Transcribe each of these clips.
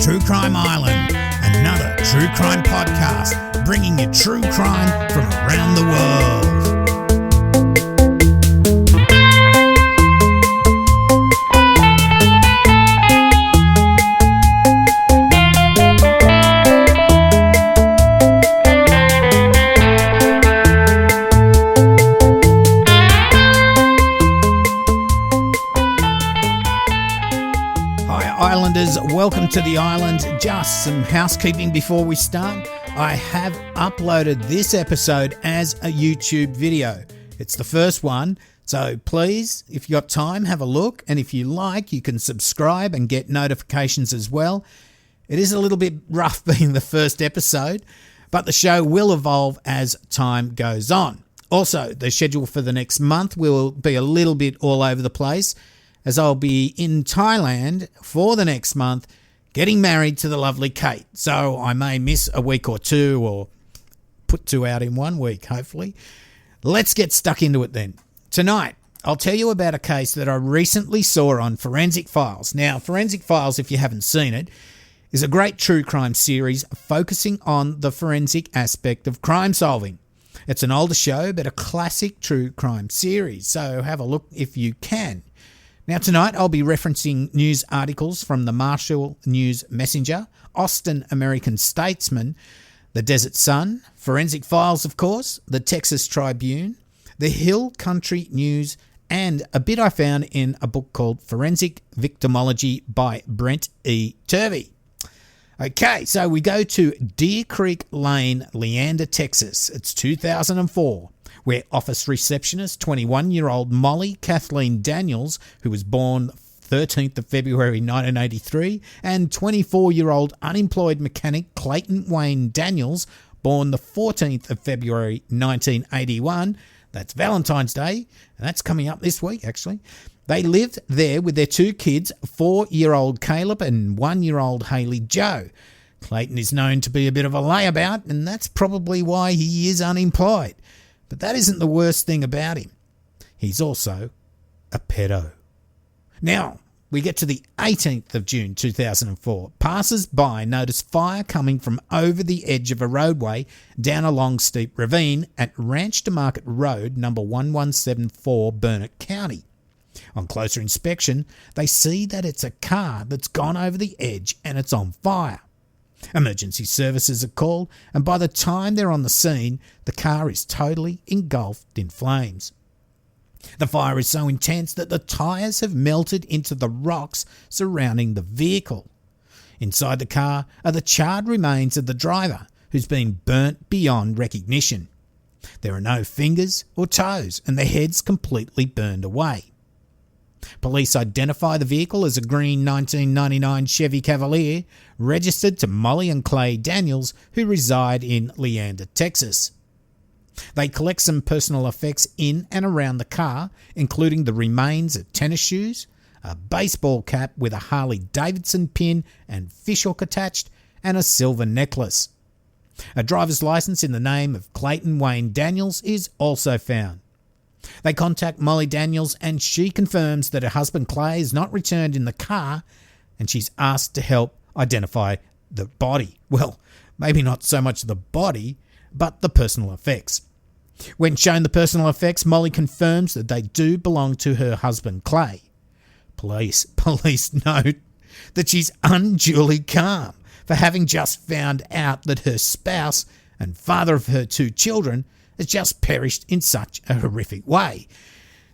True Crime Island, another true crime podcast bringing you true crime from around the world. Islanders, welcome to the island. Just some housekeeping before we start. I have uploaded this episode as a YouTube video. It's the first one, so please, if you've got time, have a look. And if you like, you can subscribe and get notifications as well. It is a little bit rough being the first episode, but the show will evolve as time goes on. Also, the schedule for the next month will be a little bit all over the place, as I'll be in Thailand for the next month getting married to the lovely Kate. So I may miss a week or two or put two out in 1 week, hopefully. Let's get stuck into it then. Tonight, I'll tell you about a case that I recently saw on Forensic Files. Now, Forensic Files, if you haven't seen it, is a great true crime series focusing on the forensic aspect of crime solving. It's an older show, but a classic true crime series, so have a look if you can. Now tonight I'll be referencing news articles from the Marshall News Messenger, Austin American Statesman, the Desert Sun, Forensic Files of course, the Texas Tribune, the Hill Country News, and a bit I found in a book called Forensic Victimology by Brent E. Turvey. Okay, so we go to Deer Creek Lane, Leander, Texas. It's 2004. Where office receptionist 21-year-old Molly Kathleen Daniels, who was born 13th of February 1983, and 24-year-old unemployed mechanic Clayton Wayne Daniels, born the 14th of February 1981, that's Valentine's Day, and that's coming up this week actually, they lived there with their two kids, 4-year-old Caleb and 1-year-old Haley Joe. Clayton is known to be a bit of a layabout, and that's probably why he is unemployed. But that isn't the worst thing about him. He's also a pedo. Now, we get to the 18th of June 2004. Passers-by notice fire coming from over the edge of a roadway down a long steep ravine at Ranch to Market Road, number 1174, Burnett County. On closer inspection, they see that it's a car that's gone over the edge and it's on fire. Emergency services are called, and by the time they're on the scene, the car is totally engulfed in flames. The fire is so intense that the tyres have melted into the rocks surrounding the vehicle. Inside the car are the charred remains of the driver, who's been burnt beyond recognition. There are no fingers or toes, and the head's completely burned away. Police identify the vehicle as a green 1999 Chevy Cavalier registered to Molly and Clay Daniels, who reside in Leander, Texas. They collect some personal effects in and around the car, including the remains of tennis shoes, a baseball cap with a Harley-Davidson pin and fishhook attached, and a silver necklace. A driver's license in the name of Clayton Wayne Daniels is also found. They contact Molly Daniels and she confirms that her husband Clay is not returned in the car, and she's asked to help identify the body. Well, maybe not so much the body, but the personal effects. When shown the personal effects, Molly confirms that they do belong to her husband Clay. Police note that she's unduly calm for having just found out that her spouse and father of her two children has just perished in such a horrific way.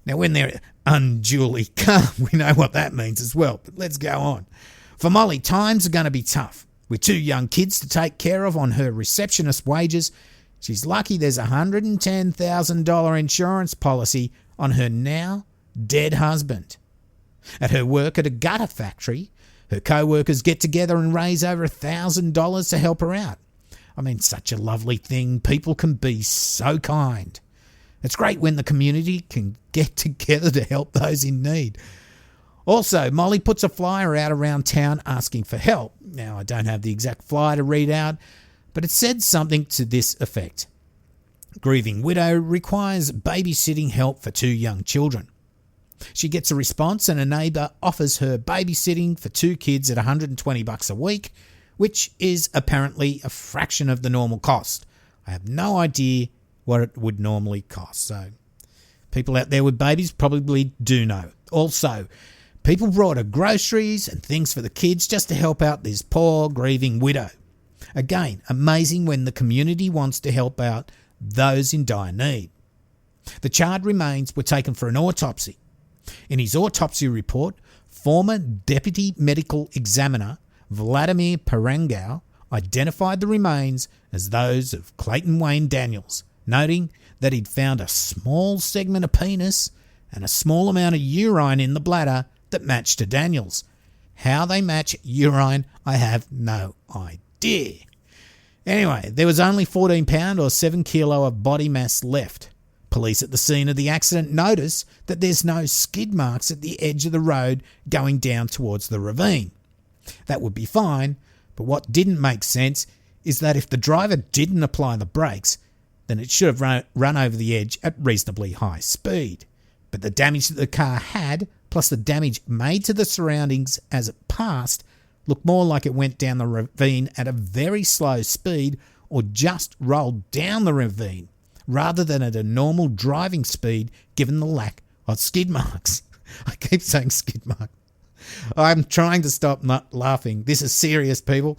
Now, when they're unduly calm, we know what that means as well, but let's go on. For Molly, times are going to be tough. With two young kids to take care of on her receptionist wages, she's lucky there's a $110,000 insurance policy on her now dead husband. At her work at a gutter factory, her co-workers get together and raise over $1,000 to help her out. I mean, such a lovely thing. People can be so kind. It's great when the community can get together to help those in need. Also, Molly puts a flyer out around town asking for help. Now, I don't have the exact flyer to read out, but it said something to this effect. Grieving widow requires babysitting help for two young children. She gets a response and a neighbour offers her babysitting for 2 kids at $120 a week, which is apparently a fraction of the normal cost. I have no idea what it would normally cost. So people out there with babies probably do know. Also, people brought her groceries and things for the kids just to help out this poor, grieving widow. Again, amazing when the community wants to help out those in dire need. The charred remains were taken for an autopsy. In his autopsy report, former Deputy Medical Examiner Vladimir Parangow identified the remains as those of Clayton Wayne Daniels, noting that he'd found a small segment of penis and a small amount of urine in the bladder that matched to Daniels. How they match urine, I have no idea. Anyway, there was only 14 pound or 7 kilo of body mass left. Police at the scene of the accident notice that there's no skid marks at the edge of the road going down towards the ravine. That would be fine, but what didn't make sense is that if the driver didn't apply the brakes, then it should have run over the edge at reasonably high speed. But the damage that the car had, plus the damage made to the surroundings as it passed, looked more like it went down the ravine at a very slow speed or just rolled down the ravine, rather than at a normal driving speed given the lack of skid marks. I keep saying skid mark. I'm trying to stop not laughing. This is serious, people.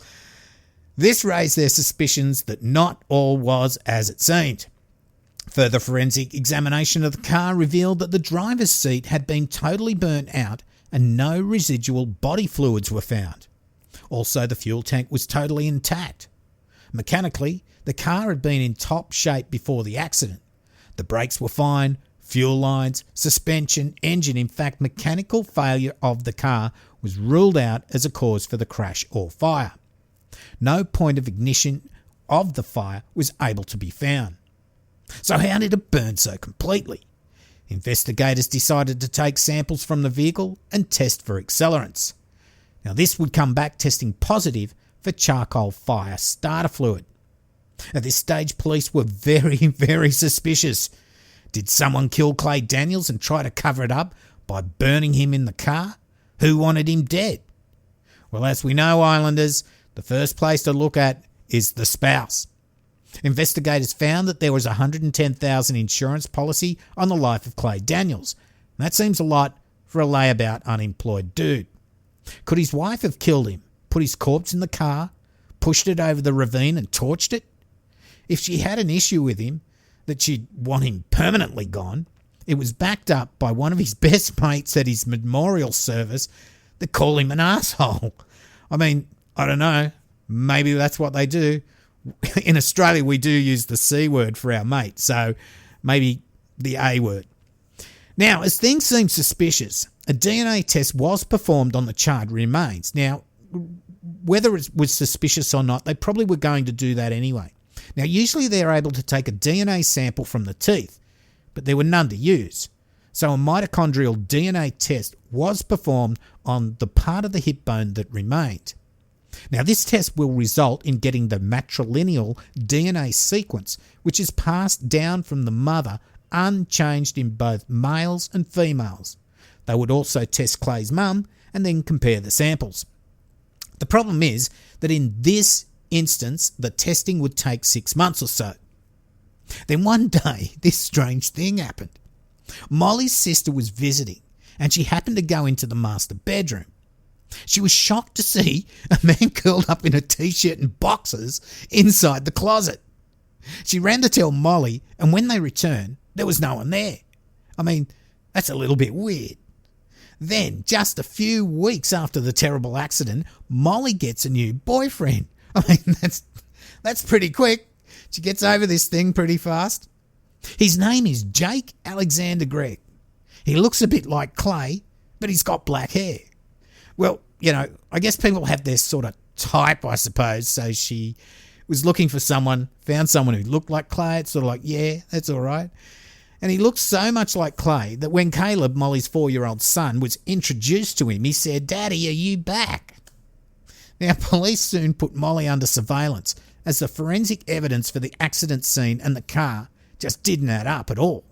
This raised their suspicions that not all was as it seemed. Further forensic examination of the car revealed that the driver's seat had been totally burnt out and no residual body fluids were found. Also, the fuel tank was totally intact. Mechanically, the car had been in top shape before the accident. The brakes were fine, fuel lines, suspension, engine. In fact, mechanical failure of the car was ruled out as a cause for the crash or fire. No point of ignition of the fire was able to be found. So how did it burn so completely? Investigators decided to take samples from the vehicle and test for accelerants. Now this would come back testing positive for charcoal fire starter fluid. At this stage, police were very, very suspicious. Did someone kill Clay Daniels and try to cover it up by burning him in the car? Who wanted him dead? Well, as we know, Islanders, the first place to look at is the spouse. Investigators found that there was a $110,000 insurance policy on the life of Clay Daniels. That seems a lot for a layabout unemployed dude. Could his wife have killed him, put his corpse in the car, pushed it over the ravine and torched it? If she had an issue with him, that she'd want him permanently gone, it was backed up by one of his best mates at his memorial service that called him an asshole. I mean, I don't know, maybe that's what they do. In Australia, we do use the C word for our mate, so maybe the A word. Now, as things seem suspicious, a DNA test was performed on the charred remains. Now, whether it was suspicious or not, they probably were going to do that anyway. Now, usually they're able to take a DNA sample from the teeth, but there were none to use. So a mitochondrial DNA test was performed on the part of the hip bone that remained. Now, this test will result in getting the matrilineal DNA sequence, which is passed down from the mother unchanged in both males and females. They would also test Clay's mum and then compare the samples. The problem is that in this instance, the testing would take 6 months or so. Then one day, this strange thing happened. Molly's sister was visiting and she happened to go into the master bedroom. She was shocked to see a man curled up in a t-shirt and boxers inside the closet. She ran to tell Molly, and when they returned, there was no one there. I mean, that's a little bit weird. Then, just a few weeks after the terrible accident, Molly gets a new boyfriend. I mean, that's pretty quick. She gets over this thing pretty fast. His name is Jake Alexander Gregg. He looks a bit like Clay, but he's got black hair. Well, you know, I guess people have their sort of type, I suppose. So she was looking for someone, found someone who looked like Clay. It's sort of like, yeah, that's all right. And he looked so much like Clay that when Caleb, Molly's 4-year-old son, was introduced to him, he said, "Daddy, are you back?" Now, police soon put Molly under surveillance as the forensic evidence for the accident scene and the car just didn't add up at all.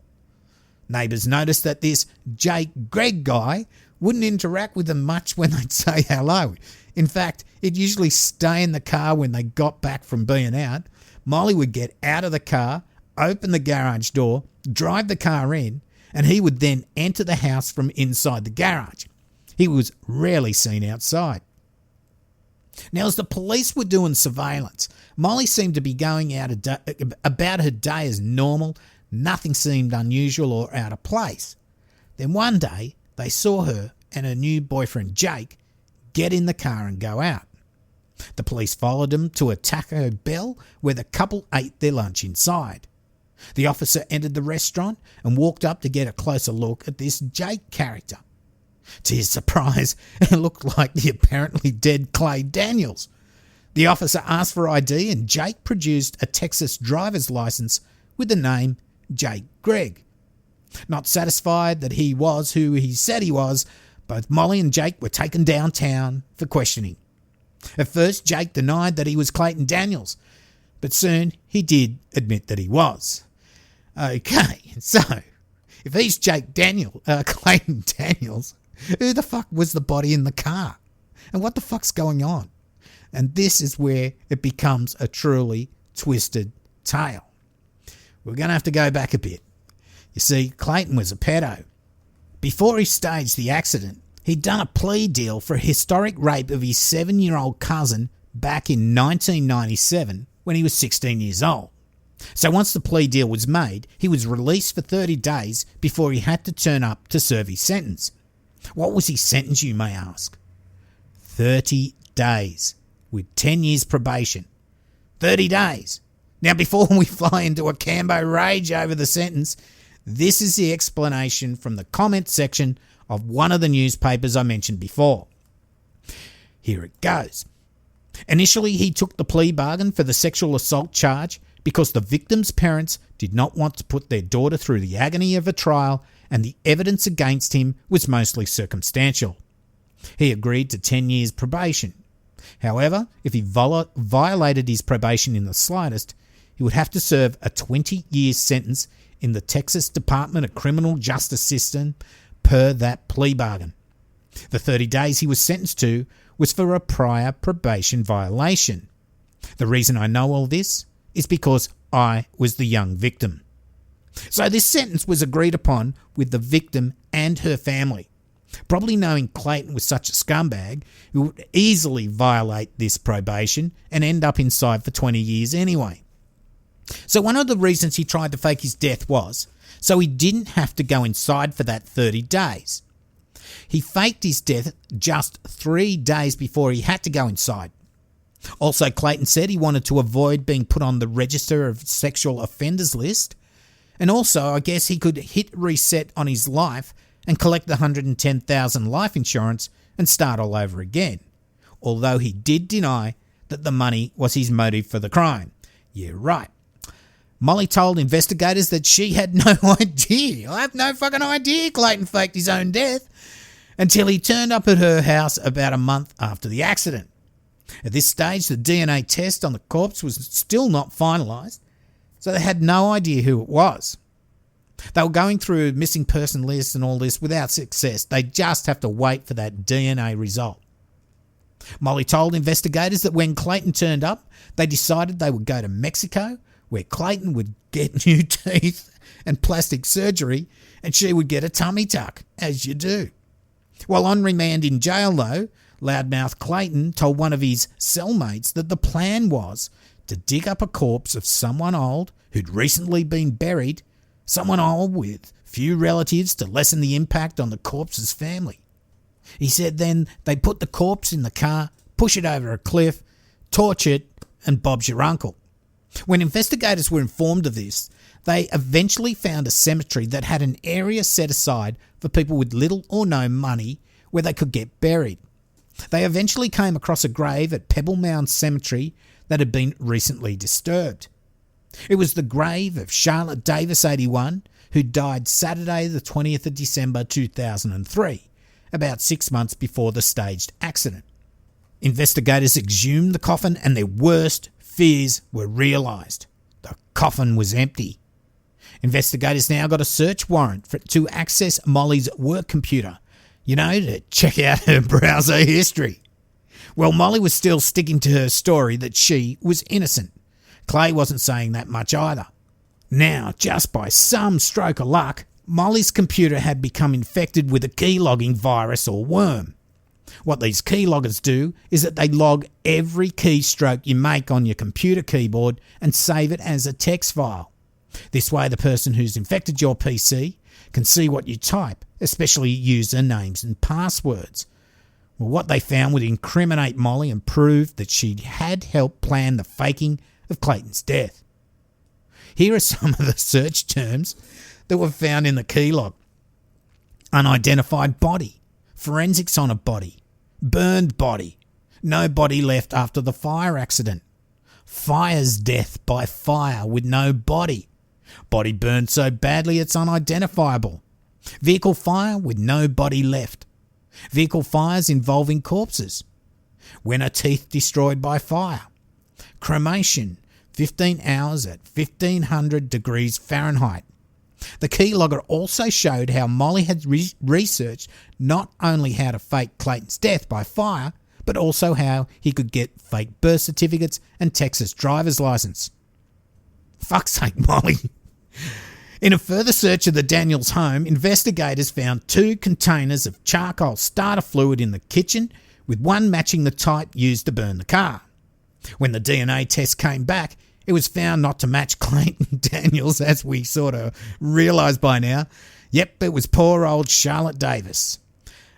Neighbours noticed that this Jake Gregg guy wouldn't interact with them much when they'd say hello. In fact, he'd usually stay in the car when they got back from being out. Molly would get out of the car, open the garage door, drive the car in, and he would then enter the house from inside the garage. He was rarely seen outside. Now, as the police were doing surveillance, Molly seemed to be going out about her day as normal. Nothing seemed unusual or out of place. Then one day, they saw her and her new boyfriend Jake get in the car and go out. The police followed them to a Taco Bell where the couple ate their lunch inside. The officer entered the restaurant and walked up to get a closer look at this Jake character. To his surprise, it looked like the apparently dead Clay Daniels. The officer asked for ID and Jake produced a Texas driver's license with the name Jake Gregg. Not satisfied that he was who he said he was, both Molly and Jake were taken downtown for questioning. At first, Jake denied that he was Clayton Daniels, but soon he did admit that he was. Okay, so if he's Clayton Daniels, who the fuck was the body in the car? And what the fuck's going on? And this is where it becomes a truly twisted tale. We're going to have to go back a bit. You see, Clayton was a pedo. Before he staged the accident, he'd done a plea deal for a historic rape of his 7-year-old cousin back in 1997 when he was 16 years old. So once the plea deal was made, he was released for 30 days before he had to turn up to serve his sentence. What was his sentence, you may ask? 30 days with 10 years probation. 30 days. Now, before we fly into a Cambo rage over the sentence, this is the explanation from the comment section of one of the newspapers I mentioned before. Here it goes. Initially, he took the plea bargain for the sexual assault charge because the victim's parents did not want to put their daughter through the agony of a trial and the evidence against him was mostly circumstantial. He agreed to 10 years probation. However, if he violated his probation in the slightest, he would have to serve a 20-year sentence in the Texas Department of Criminal Justice System per that plea bargain. The 30 days he was sentenced to was for a prior probation violation. The reason I know all this is because I was the young victim. So this sentence was agreed upon with the victim and her family. Probably knowing Clayton was such a scumbag, he would easily violate this probation and end up inside for 20 years anyway. So one of the reasons he tried to fake his death was so he didn't have to go inside for that 30 days. He faked his death just 3 days before he had to go inside. Also, Clayton said he wanted to avoid being put on the Register of Sexual Offenders list. And also, I guess he could hit reset on his life and collect the $110,000 life insurance and start all over again. Although he did deny that the money was his motive for the crime. Yeah, right. Molly told investigators that she had no idea. I have no fucking idea Clayton faked his own death until he turned up at her house about a month after the accident. At this stage, the DNA test on the corpse was still not finalised, so they had no idea who it was. They were going through missing person lists and all this without success. They just have to wait for that DNA result. Molly told investigators that when Clayton turned up, they decided they would go to Mexico, where Clayton would get new teeth and plastic surgery, and she would get a tummy tuck, as you do. While on remand in jail, though, loudmouth Clayton told one of his cellmates that the plan was to dig up a corpse of someone old who'd recently been buried, someone old with few relatives to lessen the impact on the corpse's family. He said then they put the corpse in the car, push it over a cliff, torch it, and Bob's your uncle. When investigators were informed of this, they eventually found a cemetery that had an area set aside for people with little or no money where they could get buried. They eventually came across a grave at Pebble Mound Cemetery that had been recently disturbed. It was the grave of Charlotte Davis, 81, who died Saturday the 20th of December 2003, about 6 months before the staged accident. Investigators exhumed the coffin and their worst fears were realised. The coffin was empty. Investigators now got a search warrant to access Molly's work computer, to check out her browser history. Well, Molly was still sticking to her story that she was innocent. Clay wasn't saying that much either. Now, just by some stroke of luck, Molly's computer had become infected with a keylogging virus or worm. What these keyloggers do is that they log every keystroke you make on your computer keyboard and save it as a text file. This way the person who's infected your PC can see what you type, especially user names and passwords. Well, what they found would incriminate Molly and prove that she had helped plan the faking of Clayton's death. Here are some of the search terms that were found in the keylog. Unidentified body, forensics on a body, burned body, no body left after the fire accident, fire's death by fire with no body, body burned so badly it's unidentifiable, vehicle fire with no body left, vehicle fires involving corpses, when are teeth destroyed by fire, cremation, 15 hours at 1500 degrees Fahrenheit. The keylogger also showed how Molly had researched not only how to fake Clayton's death by fire, but also how he could get fake birth certificates and Texas driver's license. Fuck's sake, Molly. In a further search of the Daniels home, investigators found 2 containers of charcoal starter fluid in the kitchen, with one matching the type used to burn the car. When the DNA test came back, it was found not to match Clayton Daniels, as we sort of realised by now. Yep, it was poor old Charlotte Davis.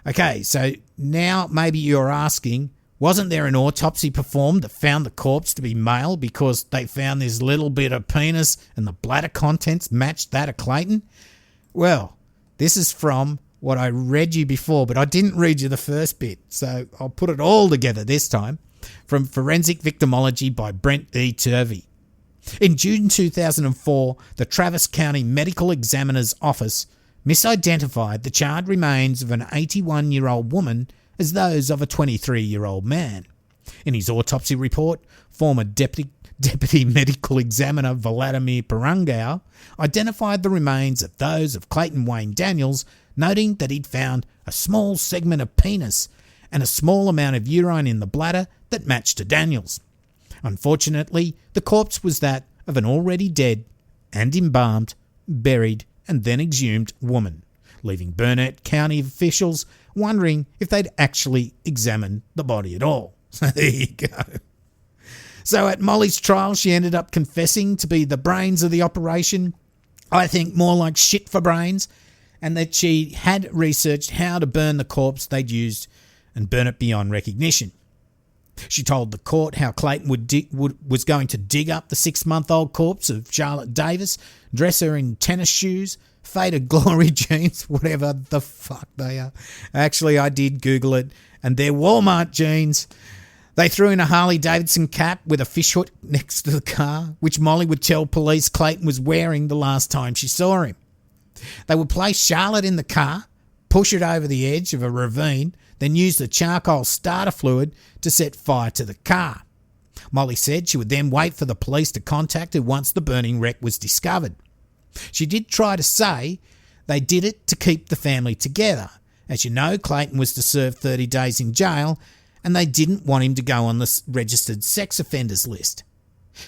Okay, so now maybe you're asking, wasn't there an autopsy performed that found the corpse to be male because they found this little bit of penis and the bladder contents matched that of Clayton? Well, this is from what I read you before, but I didn't read you the first bit, so I'll put it all together this time. From Forensic Victimology by Brent E. Turvey. In June 2004, the Travis County Medical Examiner's Office misidentified the charred remains of an 81-year-old woman as those of a 23-year-old man. In his autopsy report, former Deputy Medical Examiner Vladimir Perungau identified the remains of those of Clayton Wayne Daniels, noting that he'd found a small segment of penis and a small amount of urine in the bladder that matched to Daniels. Unfortunately, the corpse was that of an already dead and embalmed, buried and then exhumed woman, leaving Burnett County officials wondering if they'd actually examined the body at all. So there you go. So at Molly's trial, she ended up confessing to be the brains of the operation. I think more like shit for brains, and that she had researched how to burn the corpse they'd used and burn it beyond recognition. She told the court how Clayton was going to dig up the 6-month-old corpse of Charlotte Davis, dress her in tennis shoes, faded glory jeans, whatever the fuck they are. Actually, I did Google it, and they're Walmart jeans. They threw in a Harley-Davidson cap with a fishhook next to the car, which Molly would tell police Clayton was wearing the last time she saw him. They would place Charlotte in the car, push it over the edge of a ravine, then use the charcoal starter fluid to set fire to the car. Molly said she would then wait for the police to contact her once the burning wreck was discovered. She did try to say they did it to keep the family together. As you know, Clayton was to serve 30 days in jail, and they didn't want him to go on the registered sex offenders list.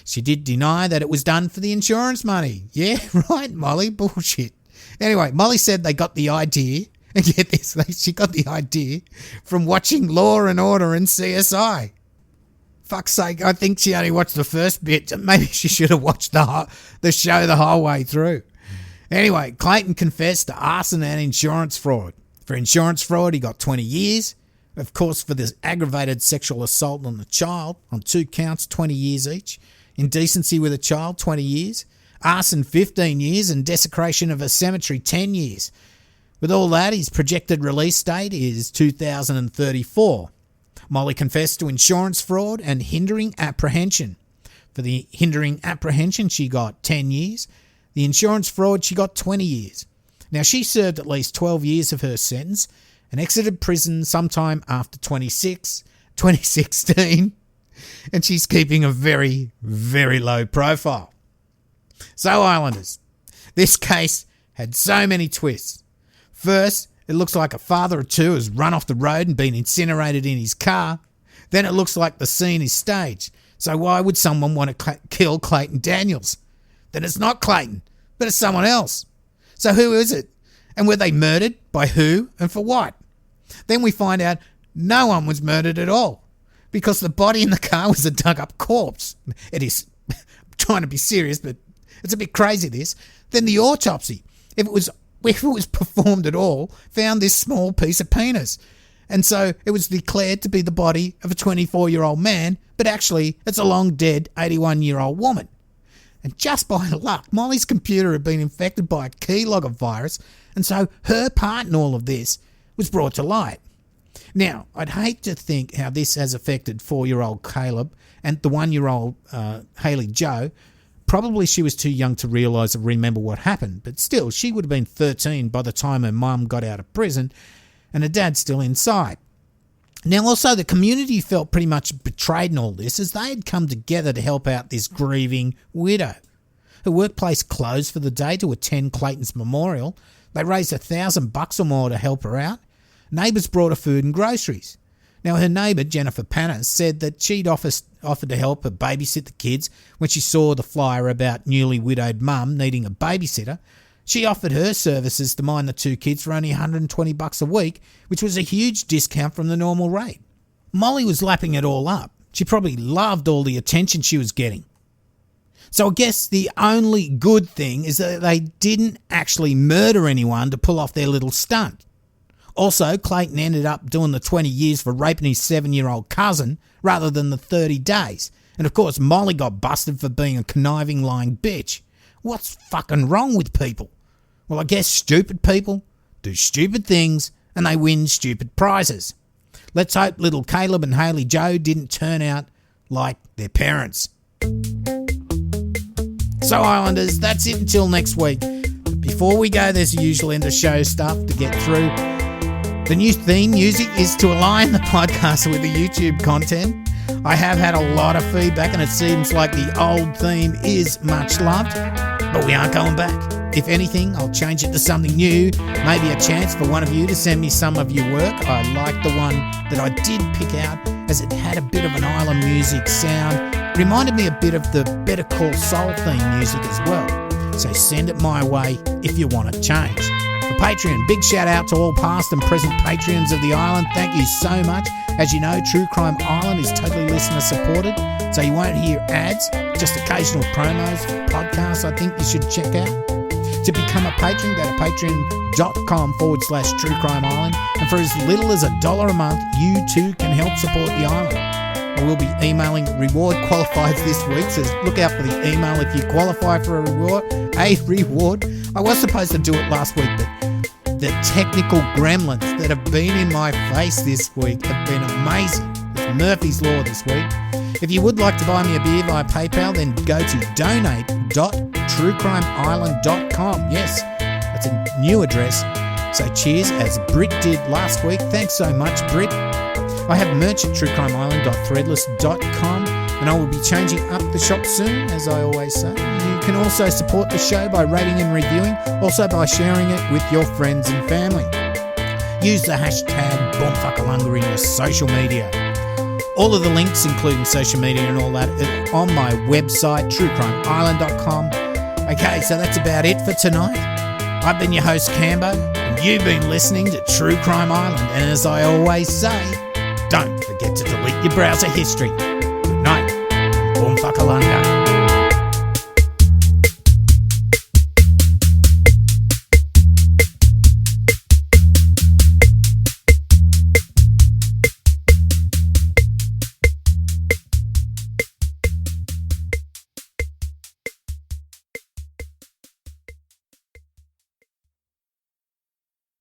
She did deny that it was done for the insurance money. Yeah, right, Molly, bullshit. Anyway, Molly said they got the idea, and get this, she got the idea from watching Law and Order and CSI. Fuck's sake, I think she only watched the first bit. Maybe she should have watched the show the whole way through. Anyway, Clayton confessed to arson and insurance fraud. For insurance fraud, he got 20 years. Of course, for this aggravated sexual assault on the child, on 2 counts, 20 years each. Indecency with a child, 20 years. Arson, 15 years. And desecration of a cemetery, 10 years. With all that, his projected release date is 2034. Molly confessed to insurance fraud and hindering apprehension. For the hindering apprehension, she got 10 years. The insurance fraud, she got 20 years. Now, she served at least 12 years of her sentence and exited prison sometime after 2016, and she's keeping a very, very low profile. So, Islanders, This case had so many twists. First, it looks like a father of two has run off the road and been incinerated in his car. Then it looks like the scene is staged. So why would someone want to kill Clayton Daniels? Then it's not Clayton, but it's someone else. So who is it? And were they murdered? By who and for what? Then we find out no one was murdered at all, because the body in the car was a dug-up corpse. It is trying to be serious, but it's a bit crazy, this. Then the autopsy, if it was performed at all, found this small piece of penis. And so it was declared to be the body of a 24-year-old man, but actually it's a long-dead 81-year-old woman. And just by luck, Molly's computer had been infected by a keylogger virus, and so her part in all of this was brought to light. Now, I'd hate to think how this has affected 4-year-old Caleb and the 1-year-old Haley Joe. Probably she was too young to realise or remember what happened, but still, she would have been 13 by the time her mum got out of prison and her dad's still inside. Now, also, the community felt pretty much betrayed in all this, as they had come together to help out this grieving widow. Her workplace closed for the day to attend Clayton's memorial. They raised $1,000 or more to help her out. Neighbours brought her food and groceries. Now, her neighbour, Jennifer Panis, said that she'd offered to help her babysit the kids when she saw the flyer about newly widowed mum needing a babysitter. She offered her services to mind the 2 kids for only $120 a week, which was a huge discount from the normal rate. Molly was lapping it all up. She probably loved all the attention she was getting. So I guess the only good thing is that they didn't actually murder anyone to pull off their little stunt. Also, Clayton ended up doing the 20 years for raping his 7-year-old cousin rather than the 30 days. And of course, Molly got busted for being a conniving, lying bitch. What's fucking wrong with people? Well, I guess stupid people do stupid things and they win stupid prizes. Let's hope little Caleb and Haley Joe didn't turn out like their parents. So, Islanders, that's it until next week. But before we go, there's the usual end of show stuff to get through. The new theme music is to align the podcast with the YouTube content. I have had a lot of feedback and it seems like the old theme is much loved, but we aren't going back. If anything, I'll change it to something new, maybe a chance for one of you to send me some of your work. I like the one that I did pick out as it had a bit of an island music sound. Reminded me a bit of the Better Call Saul theme music as well. So send it my way if you want to change. For Patreon, big shout out to all past and present Patreons of the island. Thank you so much. As you know, True Crime Island is totally listener supported, so you won't hear ads, just occasional promos for podcasts I think you should check out. To become a patron, go to patreon.com/True Crime Island, and for as little as $1 a month, you too can help support the island. I will be emailing reward qualifiers this week, so look out for the email if you qualify for a reward. I was supposed to do it last week, but the technical gremlins that have been in my face this week have been amazing. It's Murphy's Law this week. If you would like to buy me a beer via PayPal, then go to donate.truecrimeisland.com. Yes, that's a new address. So cheers, as Britt did last week. Thanks so much, Britt. I have merch at truecrimeisland.threadless.com, and I will be changing up the shop soon, as I always say. You can also support the show by rating and reviewing, also by sharing it with your friends and family. Use the hashtag Boomfuckalunga in your social media. All of the links, including social media and all that, are on my website, truecrimeisland.com. Okay, so that's about it for tonight. I've been your host, Cambo, and you've been listening to True Crime Island. And as I always say, don't forget to delete your browser history. Good night. Boomfuckalunga.